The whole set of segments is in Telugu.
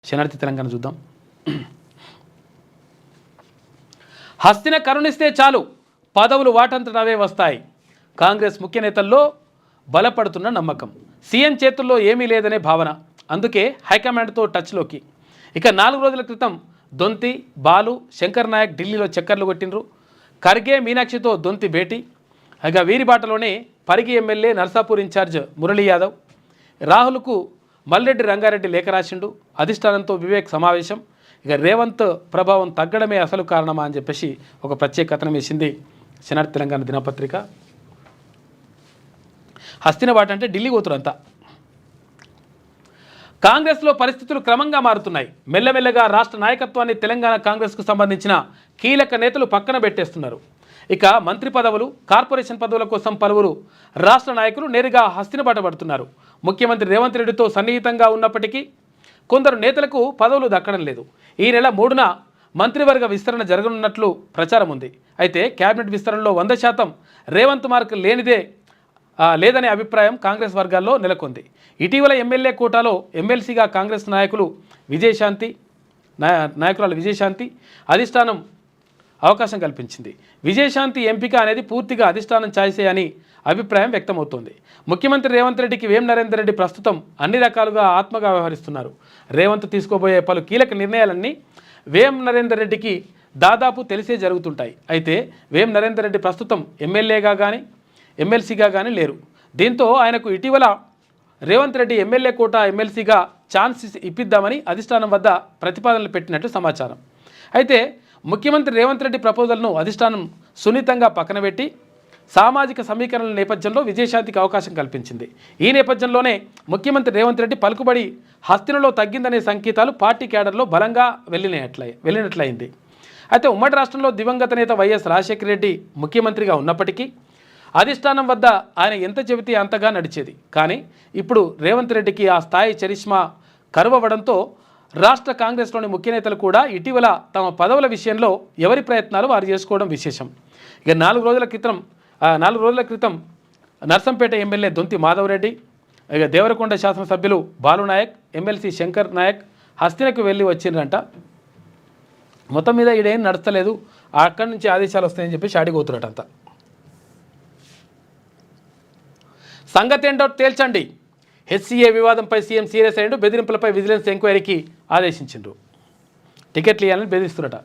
శనార్థి తెలంగాణ చూద్దాం. హస్తిన కరుణిస్తే చాలు పదవులు వాటంతట అవే వస్తాయి. కాంగ్రెస్ ముఖ్య నేతల్లో బలపడుతున్న నమ్మకం. సీఎం చేతుల్లో ఏమీ లేదనే భావన. అందుకే హైకమాండ్తో టచ్లోకి. ఇక 4 రోజుల క్రితం దొంతి, బాలు, శంకర్ నాయక్ ఢిల్లీలో చక్కర్లు కొట్టిండ్రు. ఖర్గే, మీనాక్షితో దొంతి భేటీ. ఇక వీరి బాటలోనే పరిగి ఎమ్మెల్యే నర్సాపూర్ ఇన్ఛార్జ్ మురళీ యాదవ్. రాహుల్కు మల్రెడ్డి రంగారెడ్డి లేఖ రాసిండు. అధిష్టానంతో వివేక్ సమావేశం. ఇక రేవంత్ ప్రభావం తగ్గడమే అసలు కారణమా అని చెప్పేసి ఒక ప్రత్యేక కథనం వేసింది శనార్థి తెలంగాణ దినపత్రిక. హస్తినబాట అంటే ఢిల్లీ పోతురంతా. కాంగ్రెస్లో పరిస్థితులు క్రమంగా మారుతున్నాయి. మెల్లమెల్లగా రాష్ట్ర నాయకత్వాన్ని తెలంగాణ కాంగ్రెస్కు సంబంధించిన కీలక నేతలు పక్కన పెట్టేస్తున్నారు. ఇక మంత్రి పదవులు, కార్పొరేషన్ పదవుల కోసం పలువురు రాష్ట్ర నాయకులు నేరుగా హస్తినబాట పడుతున్నారు. ముఖ్యమంత్రి రేవంత్ రెడ్డితో సన్నిహితంగా ఉన్నప్పటికీ కొందరు నేతలకు పదవులు దక్కడం లేదు. ఈ నెల 3న మంత్రివర్గ విస్తరణ జరగనున్నట్లు ప్రచారం ఉంది. అయితే కేబినెట్ విస్తరణలో 100% రేవంత్ మార్క్ లేదనే అభిప్రాయం కాంగ్రెస్ వర్గాల్లో నెలకొంది. ఇటీవల ఎమ్మెల్యే కోటాలో ఎమ్మెల్సీగా కాంగ్రెస్ నాయకురాలు విజయశాంతి అధిష్టానం అవకాశం కల్పించింది. విజయశాంతి ఎంపిక అనేది పూర్తిగా అధిష్టానం ఛాయిసే అని అభిప్రాయం వ్యక్తమవుతోంది. ముఖ్యమంత్రి రేవంత్ రెడ్డికి వేం నరేందర్ రెడ్డి ప్రస్తుతం అన్ని రకాలుగా ఆత్మగా వ్యవహరిస్తున్నారు. రేవంత్ తీసుకోబోయే పలు కీలక నిర్ణయాలన్నీ వేం నరేందర్ రెడ్డికి దాదాపు తెలిసే జరుగుతుంటాయి. అయితే వేం నరేందర్ రెడ్డి ప్రస్తుతం ఎమ్మెల్యేగా కానీ ఎమ్మెల్సీగా కానీ లేరు. దీంతో ఆయనకు ఇటీవల రేవంత్ రెడ్డి ఎమ్మెల్యే కోటా ఎమ్మెల్సీగా ఛాన్స్ ఇప్పిద్దామని అధిష్టానం వద్ద ప్రతిపాదనలు పెట్టినట్టు సమాచారం. అయితే ముఖ్యమంత్రి రేవంత్ రెడ్డి ప్రపోజల్ను అధిష్టానం సున్నితంగా పక్కనబెట్టి సామాజిక సమీకరణల నేపథ్యంలో విజయశాంతికి అవకాశం కల్పించింది. ఈ నేపథ్యంలోనే ముఖ్యమంత్రి రేవంత్ రెడ్డి పలుకుబడి హస్తినలో తగ్గిందనే సంకేతాలు పార్టీ క్యాడర్లో బలంగా వెళ్ళినట్లయింది. అయితే ఉమ్మడి రాష్ట్రంలో దివంగత నేత వైఎస్ రాజశేఖర రెడ్డి ముఖ్యమంత్రిగా ఉన్నప్పటికీ అధిష్టానం వద్ద ఆయన ఎంత చెబితే అంతగా నడిచేది. కానీ ఇప్పుడు రేవంత్ రెడ్డికి ఆ స్థాయి చరిష్మా కరువవడంతో రాష్ట్ర కాంగ్రెస్లోని ముఖ్య నేతలు కూడా ఇటీవల తమ పదవుల విషయంలో ఎవరి ప్రయత్నాలు వారు చేసుకోవడం విశేషం. ఇక 4 రోజుల క్రితం నర్సంపేట ఎమ్మెల్యే దొంతి మాధవ్ రెడ్డి, ఇక దేవరకొండ శాసనసభ్యులు బాలు నాయక్, ఎమ్మెల్సీ శంకర్ నాయక్ హస్తినకు వెళ్ళి వచ్చిండ్రంట. మొత్తం మీద ఈడేం నడుస్తలేదు, అక్కడి నుంచి ఆదేశాలు వస్తాయని చెప్పి షాడిపోతున్నట్టంతా. సంగతి ఏంటో తేల్చండి. హెచ్సీఏ వివాదంపై సీఎం సీరియస్ అయ్యిండు. బెదిరింపులపై విజిలెన్స్ ఎంక్వైరీకి ఆదేశించిండ్రు. టికెట్లు ఇవ్వాలని బెదిరిస్తున్నట.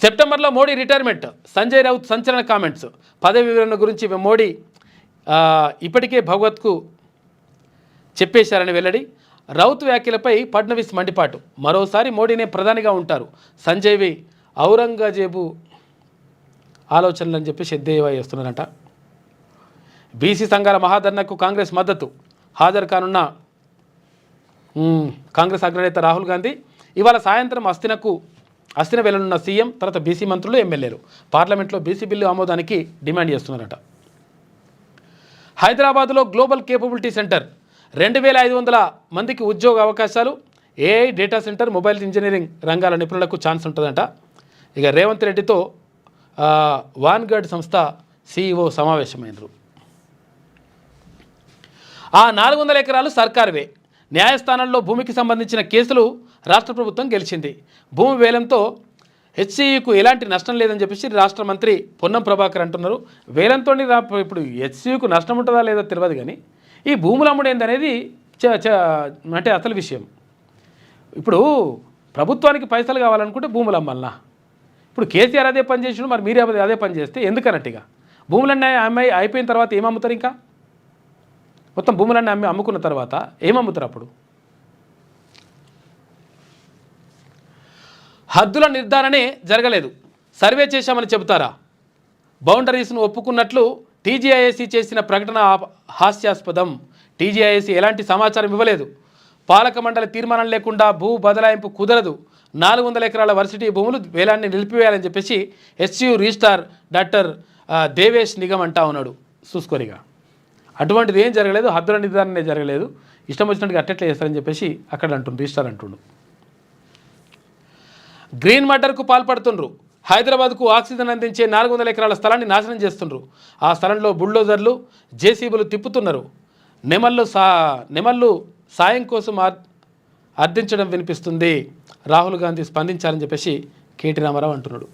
సెప్టెంబర్లో మోడీ రిటైర్మెంట్. సంజయ్ రౌత్ సంచలన కామెంట్స్. పదవి వివరణ గురించి మోడీ ఇప్పటికే భగవత్కు చెప్పేశారని వెల్లడి. రౌత్ వ్యాఖ్యలపై ఫడ్నవీస్ మండిపాటు. మరోసారి మోడీనే ప్రధానిగా ఉంటారు. సంజయ్వి ఔరంగజేబు ఆలోచనలు అని చెప్పి ఎద్దేవా చేస్తున్నారంట. బీసీ సంఘాల మహాధర్నాకు కాంగ్రెస్ మద్దతు. హాజరు కానున్న కాంగ్రెస్ అగ్రనేత రాహుల్ గాంధీ ఇవాళ సాయంత్రం హస్తిన వెళ్లనున్న సీఎం, తర్వాత బీసీ మంత్రులు, ఎమ్మెల్యేలు పార్లమెంట్లో బీసీ బిల్లు ఆమోదానికి డిమాండ్ చేస్తున్నారట. హైదరాబాద్లో గ్లోబల్ కేపబిలిటీ సెంటర్ 2500 మందికి ఉద్యోగ అవకాశాలు. AI, data centre, mobile engineering రంగాల నిపుణులకు ఛాన్స్ ఉంటుందంట. ఇక రేవంత్ రెడ్డితో వాన్గార్డ్ సంస్థ సీఈఓ సమావేశమైనరు. ఆ 400 ఎకరాలు సర్కారువే. న్యాయస్థానంలో భూమికి సంబంధించిన కేసులు రాష్ట్ర ప్రభుత్వం గెలిచింది. భూమి వేలంతో హెచ్సీయూకు ఎలాంటి నష్టం లేదని చెప్పేసి రాష్ట్ర మంత్రి పొన్నం ప్రభాకర్ అంటున్నారు. వేలంతో ఇప్పుడు హెచ్సీయూకు నష్టం ఉంటుందా లేదా తెలియదు, కానీ ఈ భూములు అమ్ముడేందనేది అంటే అసలు విషయం. ఇప్పుడు ప్రభుత్వానికి పైసలు కావాలనుకుంటే భూములు అమ్మాలనా? ఇప్పుడు కేసీఆర్ అదే పని చేసినాడు, మరి మీరు అదే పని చేస్తే ఎందుకన్నట్టుగా భూములన్నీ అయిపోయిన తర్వాత ఏమమ్ముతారు? ఇంకా మొత్తం భూములన్నీ అమ్ముకున్న తర్వాత ఏమమ్ముతారు? అప్పుడు హద్దుల నిర్ధారణే జరగలేదు, సర్వే చేశామని చెబుతారా? బౌండరీస్ను ఒప్పుకున్నట్లు టీజీఐఏసీ చేసిన ప్రకటన హాస్యాస్పదం. టీజీఐఏసీ ఎలాంటి సమాచారం ఇవ్వలేదు. పాలక మండలి తీర్మానం లేకుండా భూ బదలాయింపు కుదరదు. 400 ఎకరాల వర్సిటీ భూములు వేలాన్ని నిలిపివేయాలని చెప్పేసి హెచ్యూ రిజిస్ట్రార్ డాక్టర్ దేవేష్ నిగమ్ అంటా ఉన్నాడు. చూసుకోరిగా అటువంటిది ఏం జరగలేదు, హద్దుల నిర్ధారణే జరగలేదు, ఇష్టం వచ్చినట్టుగా అట్టెట్లా చేస్తారని చెప్పేసి అక్కడ అంటుండ్రు, రిజిస్ట్రార్ అంటుండు. గ్రీన్ మర్డర్కు పాల్పడుతుండ్రు. హైదరాబాద్కు ఆక్సిజన్ అందించే 400 ఎకరాల స్థలాన్ని నాశనం చేస్తుండ్రు. ఆ స్థలంలో బుల్డోజర్లు, జేసీబీలు తిప్పుతున్నారు. నెమళ్ళు సాయం కోసం అర్థించడం వినిపిస్తుంది. రాహుల్ గాంధీ స్పందించాలని చెప్పేసి కేటీ రామారావు అంటున్నాడు.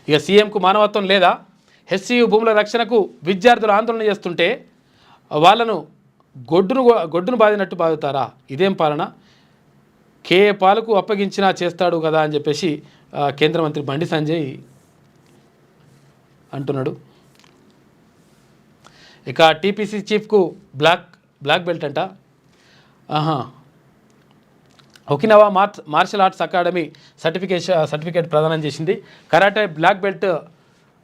ఇక సీఎంకు మానవత్వం లేదా? హెచ్సియు భూముల రక్షణకు విద్యార్థులు ఆందోళన చేస్తుంటే వాళ్ళను గొడ్డును బాదినట్టు బాదుతారా? ఇదేం పాలన? కేఏ పాలకు అప్పగించినా చేస్తాడు కదా అని చెప్పేసి కేంద్ర మంత్రి బండి సంజయ్ అంటున్నాడు. ఇక టీపీసీ చీఫ్కు బ్లాక్ బెల్ట్ అంట. Okinawa martial arts academy certificate ప్రదానం చేసింది. Karate black belt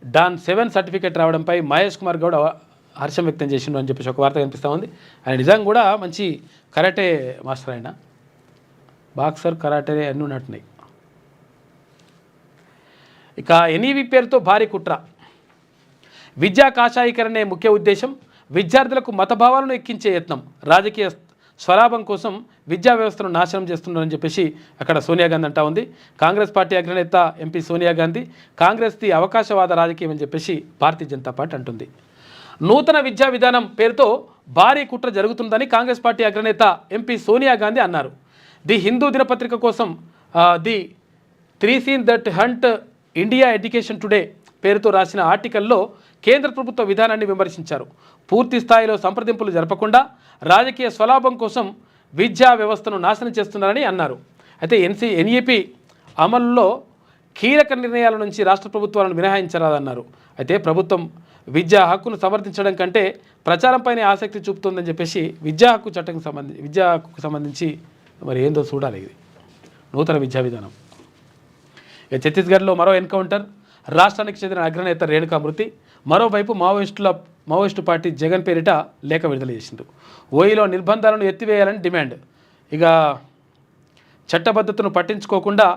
dan 7 certificate రావడంపై మహేష్ కుమార్ గౌడ్ హర్షం వ్యక్తం చేసిండు అని చెప్పేసి ఒక వార్త కనిపిస్తూ ఉంది. ఆయన నిజంగా కూడా మంచి కరాటే మాస్టర్, ఆయన బాక్సర్, కరాటే అన్నీ ఉన్నట్టున్నాయి. ఇక ఎన్ఈవి పేరుతో భారీ కుట్ర. విద్యా కాషాయీకరణే ముఖ్య ఉద్దేశం. విద్యార్థులకు మతభావాలను ఎక్కించే యత్నం. రాజకీయ స్వలాభం కోసం విద్యా వ్యవస్థను నాశనం చేస్తున్నారని చెప్పేసి అక్కడ సోనియా గాంధీ అంటా ఉంది. కాంగ్రెస్ పార్టీ అగ్రనేత ఎంపీ సోనియా గాంధీ కాంగ్రెస్ది అవకాశవాద రాజకీయం అని చెప్పేసి భారతీయ జనతా పార్టీ అంటుంది. నూతన విద్యా విధానం పేరుతో భారీ కుట్ర జరుగుతుందని కాంగ్రెస్ పార్టీ అగ్రనేత ఎంపీ సోనియా గాంధీ అన్నారు. ది హిందూ దినపత్రిక కోసం the 3 scene that hunt India education today పేరుతో రాసిన ఆర్టికల్లో కేంద్ర ప్రభుత్వ విధానాన్ని విమర్శించారు. పూర్తి స్థాయిలో సంప్రదింపులు జరపకుండా రాజకీయ స్వలాభం కోసం విద్యా వ్యవస్థను నాశనం చేస్తున్నారని అన్నారు. అయితే ఎన్ఈపీ అమలులో కీలక నిర్ణయాల నుంచి రాష్ట్ర ప్రభుత్వాలను మినహాయించరాదన్నారు. అయితే ప్రభుత్వం విద్యా హక్కును సమర్థించడం కంటే ప్రచారంపైనే ఆసక్తి చూపుతుందని చెప్పేసి విద్యా హక్కుకు సంబంధించి మరి ఏందో చూడాలి. ఇది నూతన విద్యా విధానం. ఇక ఛత్తీస్గఢ్లో మరో ఎన్కౌంటర్. రాష్ట్రానికి చెందిన అగ్రనేత రేణుకా మృతి. మరోవైపు మావోయిస్టు పార్టీ జగన్ పేరిట లేఖ విడుదల చేసింది. ఓయిలో నిర్బంధాలను ఎత్తివేయాలని డిమాండ్. ఇక చట్టబద్ధతను పట్టించుకోకుండా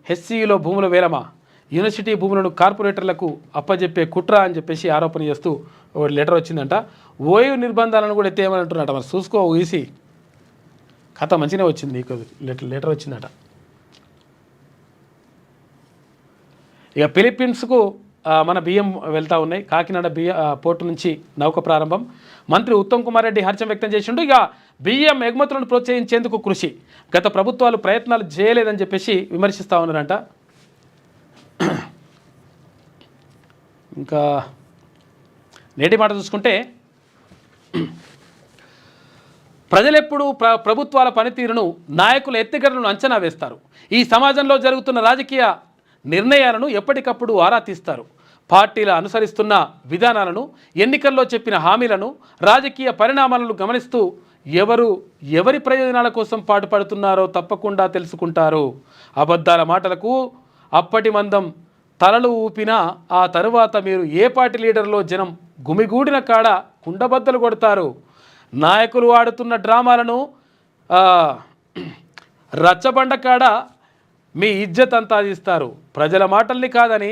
హెచ్సియులో భూముల వేలమా, యూనివర్సిటీ భూములను కార్పొరేటర్లకు అప్పజెప్పే కుట్ర అని చెప్పేసి ఆరోపణ చేస్తూ ఒక లెటర్ వచ్చిందంట. ఓయు నిర్బంధాలను కూడా ఎత్తేయమని అంటున్నట. మరి చూసుకో ఈసీ కథ మంచిగా వచ్చింది. నీకు లెటర్ వచ్చిందట. ఇక ఫిలిప్పీన్స్కు మన బియ్యం వెళ్తూ ఉన్నాయి. కాకినాడ పోర్టు నుంచి నౌక ప్రారంభం. మంత్రి ఉత్తమ్ కుమార్ రెడ్డి హర్షం వ్యక్తం చేసిండు. ఇక బియ్యం ఎగుమతులను ప్రోత్సహించేందుకు కృషి. గత ప్రభుత్వాలు ప్రయత్నాలు చేయలేదని చెప్పేసి విమర్శిస్తూ ఉన్నారంట. ఇంకా నేటి మాట చూసుకుంటే ప్రజలెప్పుడు ప్రభుత్వాల పనితీరును, నాయకుల ఎత్తుగడలను అంచనా వేస్తారు. ఈ సమాజంలో జరుగుతున్న రాజకీయ నిర్ణయాలను ఎప్పటికప్పుడు ఆరా తీస్తారు. పార్టీల అనుసరిస్తున్న విధానాలను, ఎన్నికల్లో చెప్పిన హామీలను, రాజకీయ పరిణామాలను గమనిస్తూ ఎవరి ప్రయోజనాల కోసం పాటుపడుతున్నారో తప్పకుండా తెలుసుకుంటారు. అబద్ధాల మాటలకు అప్పటి మందం తలలు ఊపినా ఆ తరువాత మీరు ఏ పార్టీ లీడర్లో జనం గుమిగూడిన కాడ కుండబద్దలు కొడతారు. నాయకులు ఆడుతున్న డ్రామాలను రచ్చబండ కాడ మీ ఇజ్జత్ అంతా తీస్తారు. ప్రజల మాటల్ని కాదని,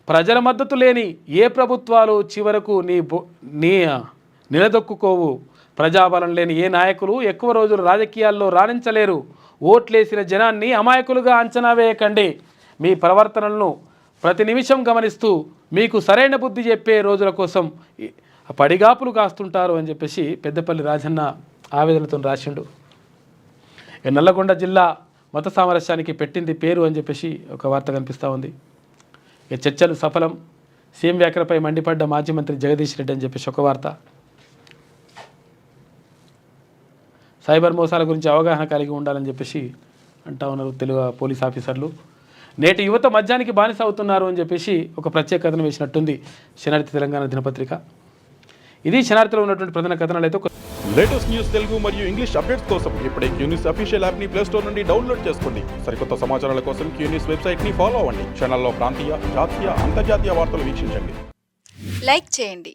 ప్రజల మద్దతు లేని ఏ ప్రభుత్వాలు చివరకు నీ నిలదొక్కుకోవు. ప్రజాబలం లేని ఏ నాయకులు ఎక్కువ రోజులు రాజకీయాల్లో రాణించలేరు. ఓట్లేసిన జనాన్ని అమాయకులుగా అంచనా వేయకండి. మీ ప్రవర్తనలను ప్రతి నిమిషం గమనిస్తూ మీకు సరైన బుద్ధి చెప్పే రోజుల కోసం పడిగాపులు కాస్తుంటారు అని చెప్పేసి పెద్దపల్లి రాజన్న ఆవేదనతో రాసిండు. నల్లగొండ జిల్లా మత సామరస్యానికి పెట్టింది పేరు అని చెప్పేసి ఒక వార్త కనిపిస్తూ ఉంది. చర్చలు సఫలం. సీఎం వ్యాఖ్యలపై మండిపడ్డ మాజీ మంత్రి జగదీష్ రెడ్డి అని చెప్పేసి ఒక వార్త. సైబర్ మోసాల గురించి అవగాహన కలిగి ఉండాలని చెప్పేసి అంటా ఉన్నారు తెలుగు పోలీస్ ఆఫీసర్లు. నేటి యువత మద్యానికి బానిస అవుతున్నారు అని చెప్పేసి ఒక ప్రత్యేక కథనం వేసినట్టుంది శనార్థి తెలంగాణ దినపత్రిక. ఇది శనార్థిలో ఉన్నటువంటి ప్రధాన కథనాలు. అయితే లేటెస్ట్ న్యూస్ తెలుగు మరియు ఇంగ్లీష్ అప్డేట్స్ కోసం ఇప్పుడే క్యూన్యూస్ అఫీషియల్ యాప్ని ప్లే స్టోర్ నుండి డౌన్లోడ్ చేసుకోండి. సరికొత్త సమాచారాల కోసం క్యూన్యూస్ వెబ్సైట్ని ఫాలో అవ్వండి. ఛానల్లో ప్రాంతీయ, జాతీయ, అంతర్జాతీయ వార్తలు వీక్షించండి. లైక్ చేయండి,